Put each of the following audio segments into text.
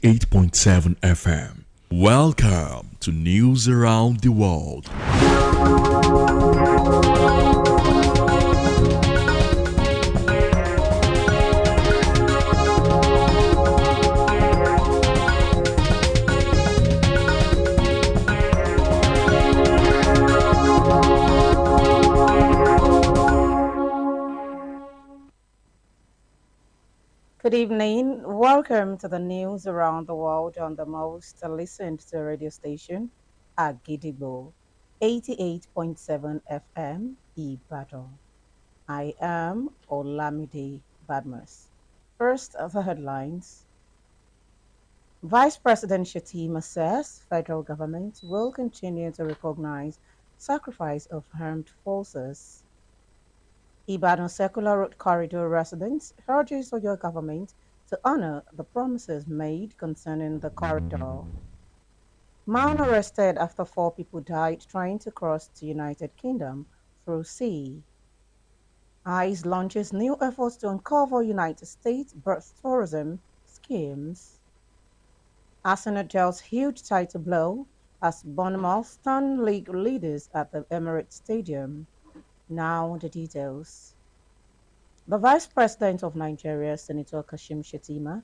88.7 FM. Welcome to News Around the World. Good evening. Welcome to the news around the world on the most listened to radio station, Agidigbo, 88.7 FM, Ibadan. I am OLAMIDE BADMUS. First, the headlines. Vice President Shatima says federal government will continue to recognize sacrifice of armed forces. Ibadan Circular Road Corridor residents urges your government to honor the promises made concerning the corridor. Man arrested after 4 people died trying to cross to United Kingdom through sea. ICE launches new efforts to uncover United States birth tourism schemes. Arsenal deals huge title blow as Bournemouth stun league leaders at the Emirates Stadium. Now the details. The Vice President of Nigeria, Senator Kashim Shettima,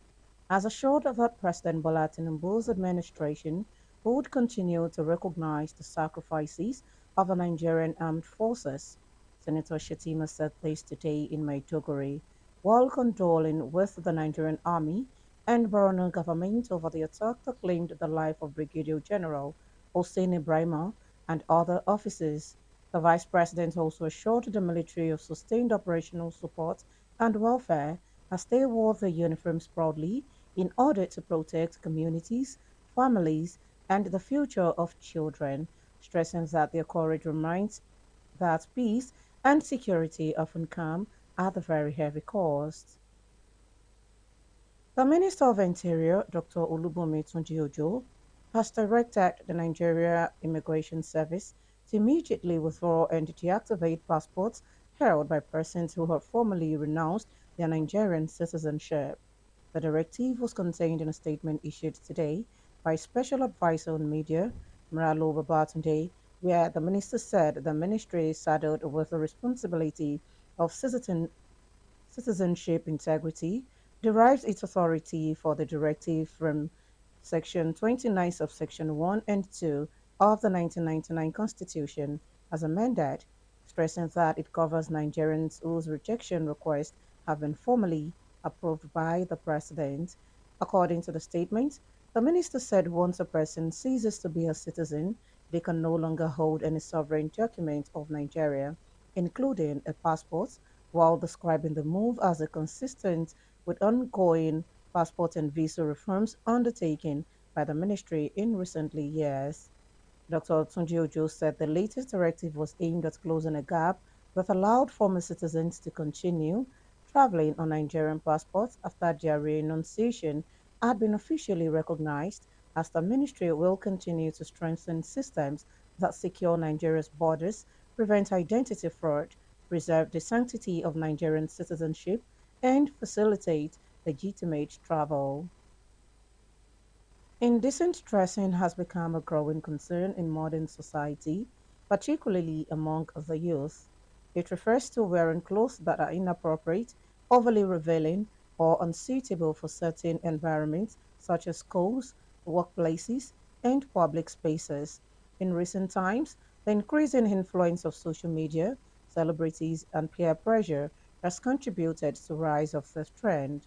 has assured that President Bola Tinubu's administration would continue to recognize the sacrifices of the Nigerian armed forces. Senator Shettima said this today in Maiduguri while condoling with the Nigerian Army and Borno government over the attack that claimed the life of Brigadier General Hossein Ibrahima and other officers. The Vice President also assured the military of sustained operational support and welfare as they wore their uniforms proudly in order to protect communities, families, and the future of children, stressing that their courage reminds that peace and security often come at a very heavy cost. The Minister of Interior, Dr. Olubunmi Tunji-Ojo, has directed the Nigeria Immigration Service to immediately withdraw and deactivate passports held by persons who have formerly renounced their Nigerian citizenship. The directive was contained in a statement issued today by Special Advisor on Media, Mralo Babatunde, where the minister said the ministry is saddled with the responsibility of citizenship integrity, derives its authority for the directive from Section 29 of Section 1 and 2 of the 1999 Constitution as amended, stressing that it covers Nigerians whose rejection requests have been formally approved by the President. According to the statement, the minister said once a person ceases to be a citizen, they can no longer hold any sovereign document of Nigeria, including a passport, while describing the move as a consistent with ongoing passport and visa reforms undertaken by the ministry in recent years. Dr. Tunji Ojo said the latest directive was aimed at closing a gap that allowed former citizens to continue traveling on Nigerian passports after their renunciation had been officially recognized, as the ministry will continue to strengthen systems that secure Nigeria's borders, prevent identity fraud, preserve the sanctity of Nigerian citizenship, and facilitate legitimate travel. Indecent dressing has become a growing concern in modern society, particularly among the youth. It refers to wearing clothes that are inappropriate, overly revealing, or unsuitable for certain environments such as schools, workplaces, and public spaces. In recent times, the increasing influence of social media, celebrities, and peer pressure has contributed to the rise of this trend.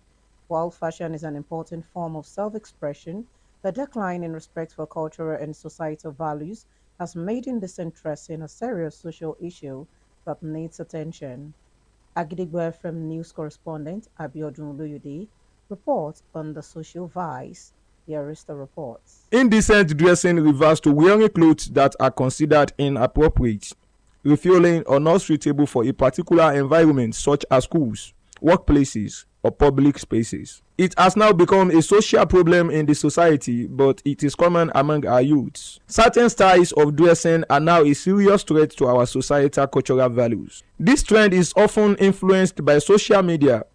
While fashion is an important form of self-expression, the decline in respect for cultural and societal values has made indecent dressing a serious social issue that needs attention. Agidigbo FM news correspondent Abiodun Oluyode reports on the social vice. Here is the report. Indecent dressing refers to wearing clothes that are considered inappropriate, revealing, or not suitable for a particular environment such as schools, workplaces, or public spaces. It has now become a social problem in the society, but it is common among our youths. Certain styles of dressing are now a serious threat to our societal cultural values. This trend is often influenced by social media,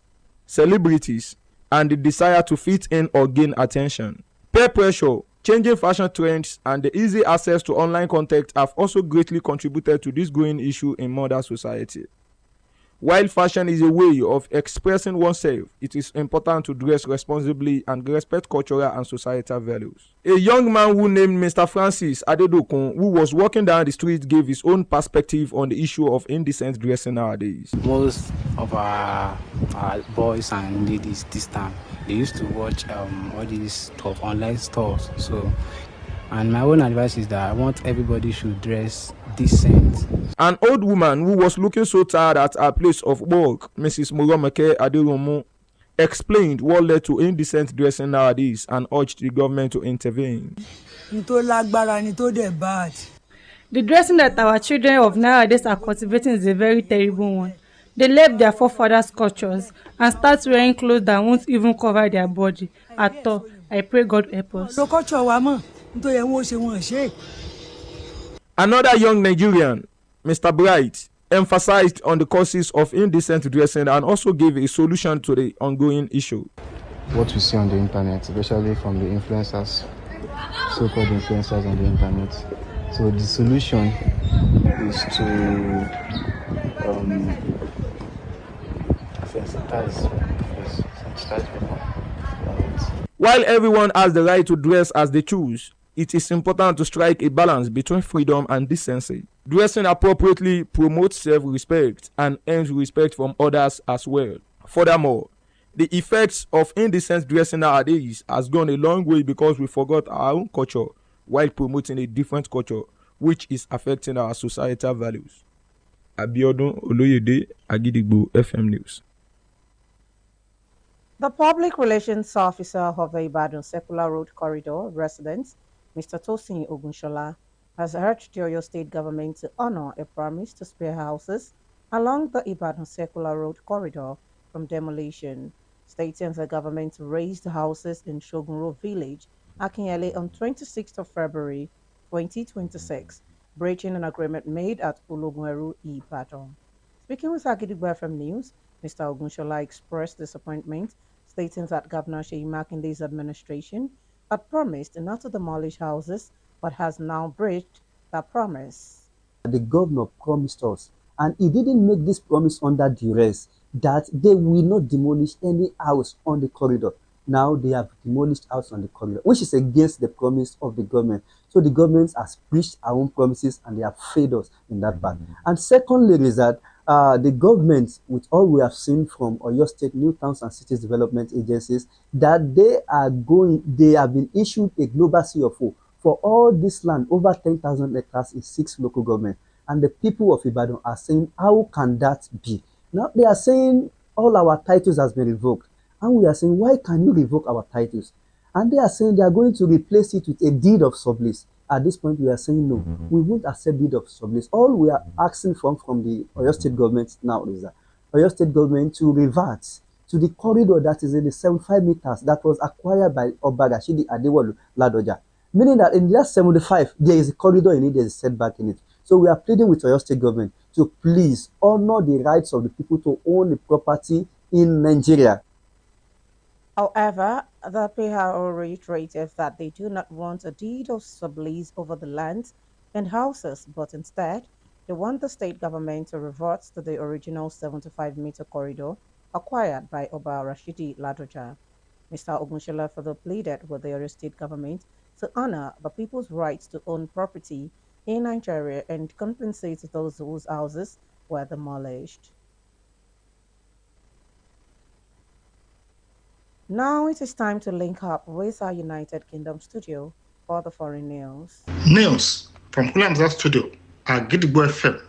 celebrities, and the desire to fit in or gain attention. Peer pressure, changing fashion trends, and the easy access to online content have also greatly contributed to this growing issue in modern society. While fashion is a way of expressing oneself, it is important to dress responsibly and respect cultural and societal values. A young man who named Mr. Francis Adedokun, who was walking down the street, gave his own perspective on the issue of indecent dressing nowadays. Most of our boys and ladies this time, they used to watch all these stuff, online stores. So, and my own advice is that I want everybody should dress decent. An old woman who was looking so tired at her place of work, Mrs. Moromeke Aderomu, explained what led to indecent dressing nowadays and urged the government to intervene. The dressing that our children of nowadays are cultivating is a very terrible one. They left their forefathers' cultures and start wearing clothes that won't even cover their body at all. I pray God help us. Another young Nigerian, Mr. Bright, emphasized on the causes of indecent dressing and also gave a solution to the ongoing issue. What we see on the internet, especially from the influencers, so-called influencers on the internet. So the solution is to sensitize people. While everyone has the right to dress as they choose, it is important to strike a balance between freedom and decency. Dressing appropriately promotes self-respect and earns respect from others as well. Furthermore, the effects of indecent dressing nowadays has gone a long way because we forgot our own culture while promoting a different culture, which is affecting our societal values. Abiodun Oloyede, Agidigbo FM News. The public relations officer of the Ibadan Circular Road Corridor residents, Mr. Tosin Ogunshola, has urged the Oyo State government to honor a promise to spare houses along the Ibadan Circular Road Corridor from demolition, stating the government raised houses in Shogunro Village, Akinyele, on 26th of February 2026, breaching an agreement made at Ologuneru, Ibadan. Speaking with Agidigbo FM News, Mr. Ogunshola expressed disappointment, stating that Governor Seyi Makinde's administration had promised not to demolish houses, but has now breached that promise. The governor promised us, and he didn't make this promise under duress, that they will not demolish any house on the corridor. Now they have demolished house on the corridor, which is against the promise of the government. So the government has breached our own promises and they have failed us in that part. And secondly is that the government, with all we have seen from Oyo State New Towns and Cities Development Agencies, that they have been issued a global CFO for all this land, over 10,000 hectares in 6 local governments. And the people of Ibadan are saying, how can that be? Now they are saying all our titles has been revoked. And we are saying, why can you revoke our titles? And they are saying they are going to replace it with a deed of sublease. At this point, we are saying no, we won't accept deed of sublease. All we are asking from the Oyo State government now is that Oyo State government to revert to the corridor that is in the 75 meters that was acquired by Obagashidi Adewolu Ladoja. Meaning that in the 75, there is a corridor in it, there is a setback in it. So we are pleading with Oyo State government to please honor the rights of the people to own the property in Nigeria. However, the PRO reiterated that they do not want a deed of sublease over the land and houses, but instead, they want the state government to revert to the original 75-meter corridor acquired by Oba Rashidi Ladoja. Mr. Ogunshola further pleaded with the Oyo State government to honor the people's rights to own property in Nigeria and compensate those whose houses were demolished. Now it is time to link up with our United Kingdom studio for the foreign news. News from OLAMIDE studio at Gidigbo FM.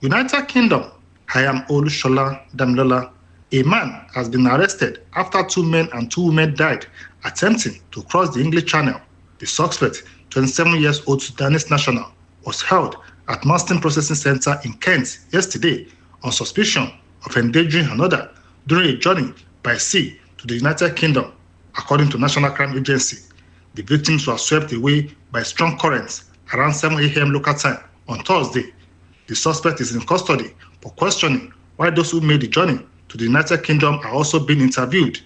United Kingdom, I am Olushola Damilola. A man has been arrested after 2 men and 2 women died attempting to cross the English Channel. The suspect, 27-year-old Sudanese national, was held at Marston Processing Center in Kent yesterday on suspicion of endangering another during a journey by sea to the United Kingdom, according to National Crime Agency. The victims were swept away by strong currents around 7 a.m. local time on Thursday. The suspect is in custody for questioning, while those who made the journey to the United Kingdom are also being interviewed.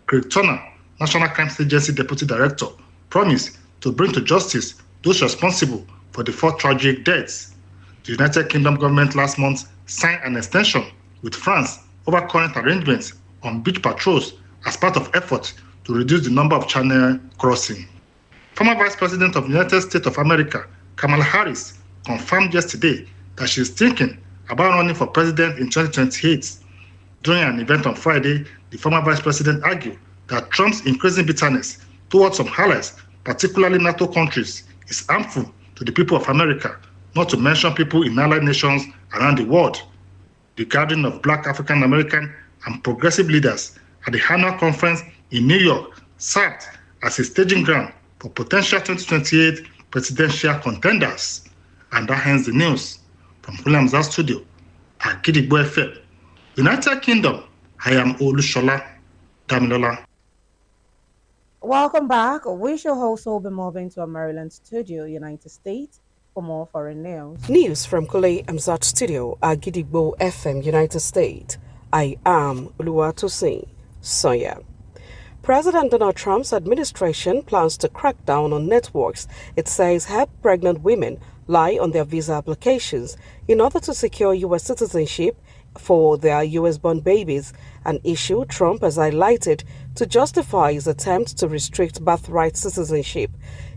Craig Turner, National Crime Agency Deputy Director, promised to bring to justice those responsible for the 4 tragic deaths. The United Kingdom government last month signed an extension with France over current arrangements on beach patrols as part of efforts to reduce the number of channel crossing. Former Vice President of the United States of America, Kamala Harris, confirmed yesterday that she is thinking about running for president in 2028. During an event on Friday, the former vice president argued that Trump's increasing bitterness towards some allies, particularly NATO countries, is harmful to the people of America, not to mention people in allied nations around the world. The gathering of Black African American and progressive leaders at the annual conference in New York served as a staging ground for potential 2028 presidential contenders. And that ends the news. From William's studio at Gidigbo FM, United Kingdom, I am Olushola Damilola. Welcome back. We shall also be moving to our Maryland studio, United States, for more foreign news. News from Kule Amzat Studio at Gidigbo FM, United States. I am Oluwatosin Sonya. President Donald Trump's administration plans to crack down on networks it says help pregnant women lie on their visa applications in order to secure U.S. citizenship for their U.S.-born babies, an issue Trump has highlighted to justify his attempt to restrict birthright citizenship.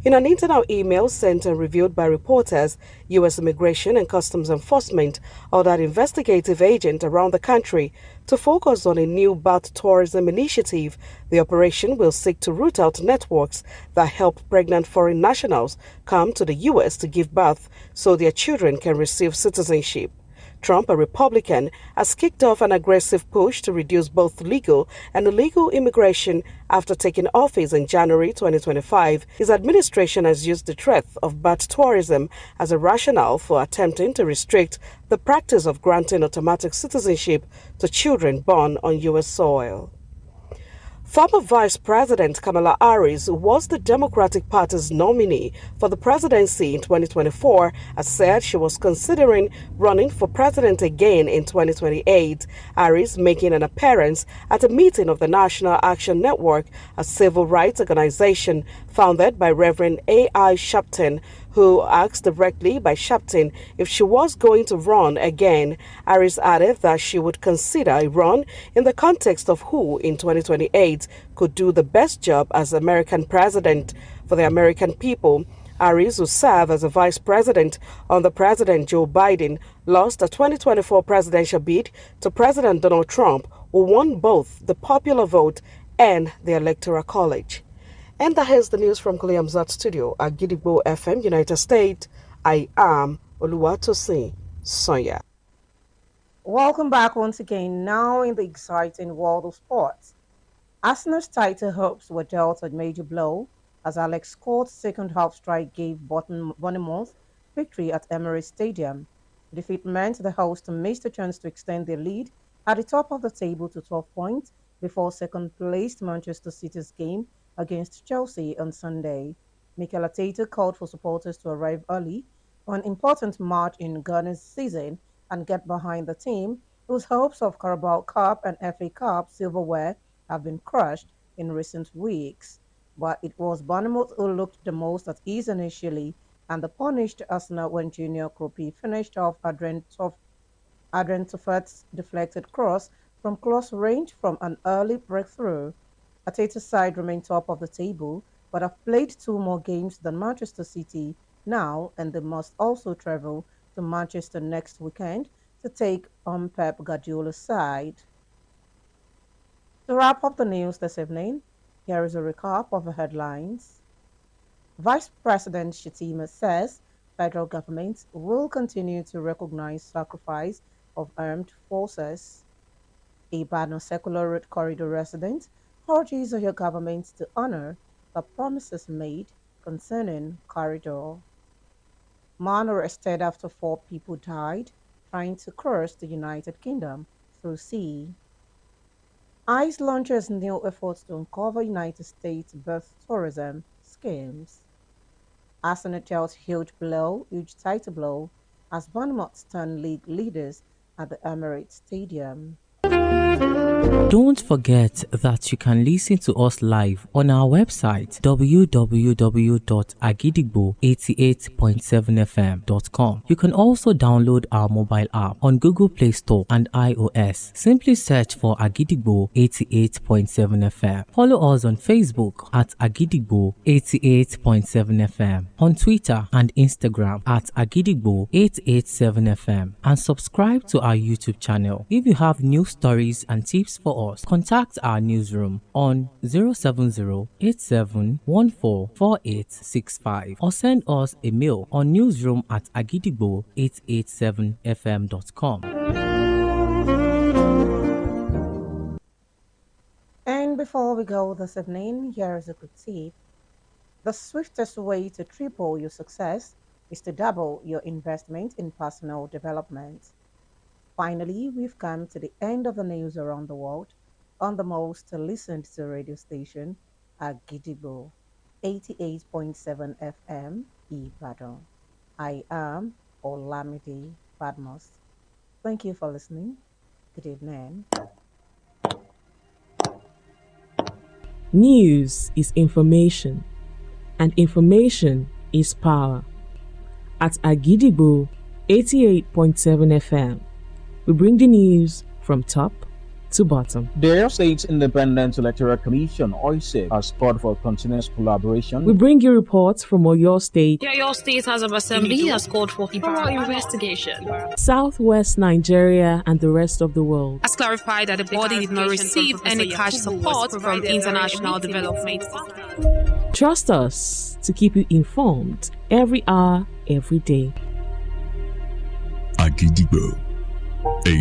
In an internal email sent and reviewed by reporters, U.S. Immigration and Customs Enforcement ordered investigative agents around the country to focus on a new birth tourism initiative. The operation will seek to root out networks that help pregnant foreign nationals come to the U.S. to give birth so their children can receive citizenship. Trump, a Republican, has kicked off an aggressive push to reduce both legal and illegal immigration after taking office in January 2025. His administration has used the threat of birth tourism as a rationale for attempting to restrict the practice of granting automatic citizenship to children born on U.S. soil. Former Vice President Kamala Harris, who was the Democratic Party's nominee for the presidency in 2024, has said she was considering running for president again in 2028. Harris, making an appearance at a meeting of the National Action Network, a civil rights organization founded by Reverend A.I. Sharpton, who asked directly by Sharpton if she was going to run again. Harris added that she would consider a run in the context of who in 2028 could do the best job as American president for the American people. Harris, who served as a vice president under President Joe Biden, lost a 2024 presidential bid to President Donald Trump, who won both the popular vote and the Electoral College. And that is the news from Kuliamzat Studio at Gidigbo FM, United States. I am Oluwatosin Sonya. Welcome back once again. Now in the exciting world of sports. Arsenal's title hopes were dealt a major blow as Alex Scott's second half strike gave Bournemouth victory at Emirates Stadium. The defeat meant the hosts missed a chance to extend their lead at the top of the table to 12 points before second-placed Manchester City's game against Chelsea on Sunday. Mikel Arteta called for supporters to arrive early for an important match in Ghana's season and get behind the team, whose hopes of Carabao Cup and FA Cup silverware have been crushed in recent weeks. But it was Bournemouth who looked the most at ease initially, and the punished Arsenal when Junior Kropi finished off Adrian Toffat's deflected cross from close range from an early breakthrough. Arteta's side remain top of the table, but have played 2 more games than Manchester City now, and they must also travel to Manchester next weekend to take on Pep Guardiola's side. To wrap up the news this evening, here is a recap of the headlines. Vice President Shettima says federal government will continue to recognize sacrifice of armed forces. A BADMUS Secular Road Corridor resident urges your government to honor the promises made concerning corridor. Man arrested after 4 people died trying to cross the United Kingdom through sea. ICE launches new efforts to uncover United States birth tourism schemes. Arsenal dealt huge title blow as Bournemouth stand league leaders at the Emirates Stadium. Don't forget that you can listen to us live on our website www.agidigbo88.7fm.com. You can also download our mobile app on Google Play Store and iOS. Simply search for Agidigbo 88.7 FM. Follow us on Facebook at Agidigbo 88.7 FM, on Twitter and Instagram at Agidigbo 887 FM, and subscribe to our YouTube channel. If you have news stories and tips for us, contact our newsroom on 070-8714-4865 or send us a mail on newsroom@agidigbo887fm.com. And before we go this evening, here is a good tip. The swiftest way to triple your success is to double your investment in personal development. Finally, we've come to the end of the news around the world on the most listened to radio station, Agidigbo 88.7 FM, Ibadan. I am OLAMIDE BADMUS. Thank you for listening. Good evening. News is information, and information is power. At Agidigbo 88.7 FM, we bring the news from top to bottom. The Oyo State Independent Electoral Commission, OISEC, has called for continuous collaboration. We bring you reports from Oyo State. The Oyo State House of Assembly has called for thorough investigation. Southwest Nigeria and the rest of the world. Has clarified that the body did not receive any cash support from international development. Trust us to keep you informed every hour, every day. Agidigbo 8